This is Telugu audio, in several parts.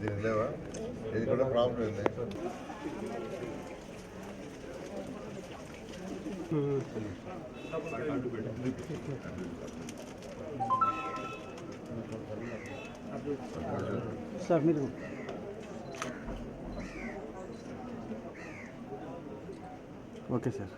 దీనికి లేవా? ఇది కూడా ప్రాబ్లం ఉంది. సార్ మీరు okay sir.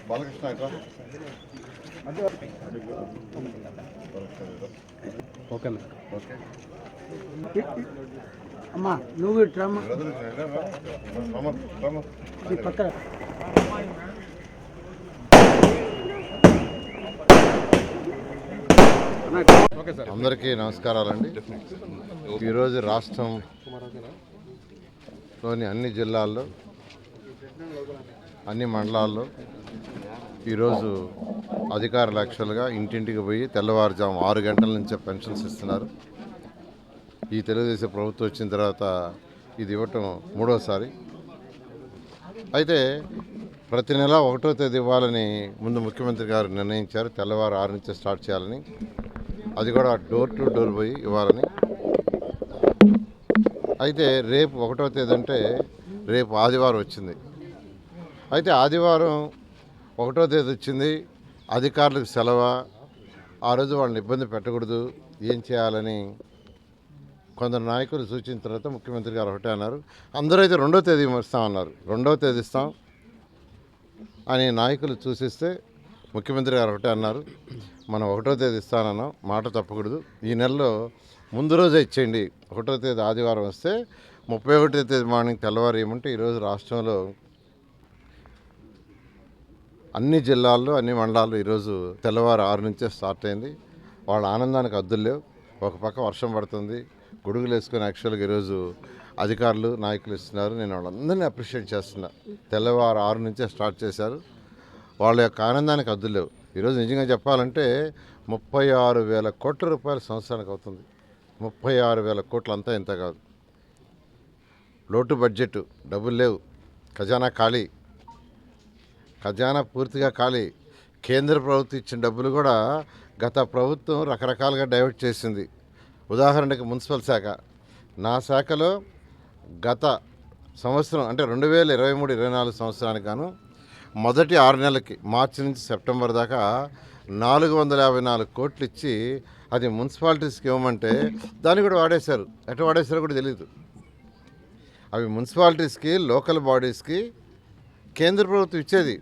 Balakrishna okay okay అమ్మా నువ్వు పక్కన అందరికీ నమస్కారాలండి. ఈరోజు రాష్ట్రంలోని అన్ని జిల్లాల్లో అన్ని మండలాల్లో ఈరోజు అధికారులు యాక్చువల్గా ఇంటింటికి పోయి తెల్లవారుజాము 6 గంటల నుంచే పెన్షన్స్ ఇస్తున్నారు. ఈ తెలుగుదేశం ప్రభుత్వం వచ్చిన తర్వాత ఇది ఇవ్వటం 3వసారి. అయితే ప్రతి నెల 1వ తేదీ ఇవ్వాలని ముందు ముఖ్యమంత్రి గారు నిర్ణయించారు. తెల్లవారు 6 నుంచే స్టార్ట్ చేయాలని, అది కూడా డోర్ టు డోర్ పోయి ఇవ్వాలని. అయితే రేపు 1వ తేదీ అంటే రేపు ఆదివారం వచ్చింది. అయితే ఆదివారం 1వ తేదీ వచ్చింది, అధికారులకు సెలవు. ఆ రోజు వాళ్ళని ఇబ్బంది పెట్టకూడదు, ఏం చేయాలని కొందరు నాయకులు సూచించిన తర్వాత ముఖ్యమంత్రి గారు ఒకటే అన్నారు. అందరూ అయితే 2వ తేదీ ఇస్తామన్నారు. 2వ తేదీ ఇస్తాం అని నాయకులు సూచిస్తే ముఖ్యమంత్రి గారు ఒకటే అన్నారు, మనం 1వ తేదీ ఇస్తానన్నాం, మాట తప్పకూడదు. ఈ నెలలో ముందు రోజే ఇచ్చేయండి. 1వ తేదీ ఆదివారం వస్తే 31వ తేదీ మార్నింగ్ తెల్లవారు ఏమంటే ఈరోజు రాష్ట్రంలో అన్ని జిల్లాల్లో అన్ని మండలాల్లో ఈరోజు తెల్లవారు 6 నుంచే స్టార్ట్ అయింది. వాళ్ళ ఆనందానికి హద్దులు లేవు. ఒక పక్క వర్షం పడుతుంది, గొడుగులు వేసుకొని యాక్చువల్గా ఈరోజు అధికారులు నాయకులు ఇస్తున్నారు. నేను వాళ్ళందరినీ అప్రిషియేట్ చేస్తున్నా. తెల్లవారు 6 నుంచే స్టార్ట్ చేశారు. వాళ్ళ యొక్క ఆనందానికి హద్దులు లేవు. ఈరోజు నిజంగా చెప్పాలంటే 36,000 కోట్ల రూపాయలు సంవత్సరానికి అవుతుంది. 36,000 కోట్లు అంతా ఇంత కాదు. లోటు బడ్జెట్, డబ్బులు లేవు, ఖజానా ఖాళీ, ఖజానా పూర్తిగా ఖాళీ. కేంద్ర ప్రభుత్వం ఇచ్చిన డబ్బులు కూడా గత ప్రభుత్వం రకరకాలుగా డైవర్ట్ చేసింది. ఉదాహరణకి మున్సిపల్ శాఖ, నా శాఖలో గత సంవత్సరం అంటే 2023-24 సంవత్సరానికి గాను మొదటి 6 నెలలకి మార్చి నుంచి సెప్టెంబర్ దాకా 454 కోట్లు ఇచ్చి అది మున్సిపాలిటీస్కి ఇవ్వమంటే దాన్ని కూడా వాడేశారు. ఎట్లా వాడేశారో కూడా తెలియదు. అవి మున్సిపాలిటీస్కి, లోకల్ బాడీస్కి కేంద్ర ప్రభుత్వం ఇచ్చేది.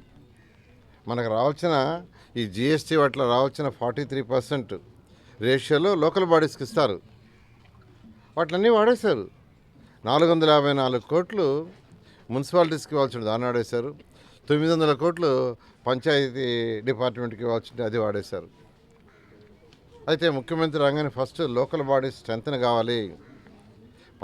మనకు రావాల్సిన ఈ జిఎస్టీ వాటిలో రావాల్సిన 43% రేషియోలో లోకల్ బాడీస్కి ఇస్తారు. వాటిలన్నీ వాడేశారు. 454 కోట్లు మున్సిపాలిటీస్కి ఇవ్వాల్సింది దాన్ని వాడేశారు. 900 కోట్లు పంచాయతీ డిపార్ట్మెంట్కి ఇవ్వాల్సింది అది వాడేశారు. అయితే ముఖ్యమంత్రి రాగానే ఫస్ట్ లోకల్ బాడీస్ స్ట్రెంగ్త్ కావాలి.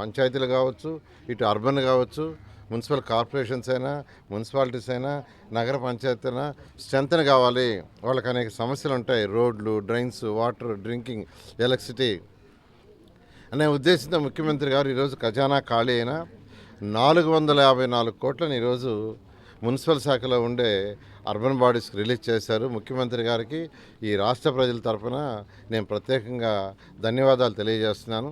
పంచాయతీలు కావచ్చు, ఇటు అర్బన్ కావచ్చు, మున్సిపల్ కార్పొరేషన్స్ అయినా, మున్సిపాలిటీస్ అయినా, నగర పంచాయతీ అయినా స్ట్రెంగ్త్ కావాలి. వాళ్ళకి అనేక సమస్యలు ఉంటాయి. రోడ్లు, డ్రైన్స్, వాటర్, డ్రింకింగ్, ఎలక్ట్రిసిటీ అనే ఉద్దేశంతో ముఖ్యమంత్రి గారు ఈరోజు ఖజానా ఖాళీ అయిన 454 కోట్లను ఈరోజు మున్సిపల్ శాఖలో ఉండే అర్బన్ బాడీస్కి రిలీజ్ చేశారు. ముఖ్యమంత్రి గారికి ఈ రాష్ట్ర ప్రజల తరఫున నేను ప్రత్యేకంగా ధన్యవాదాలు తెలియజేస్తున్నాను.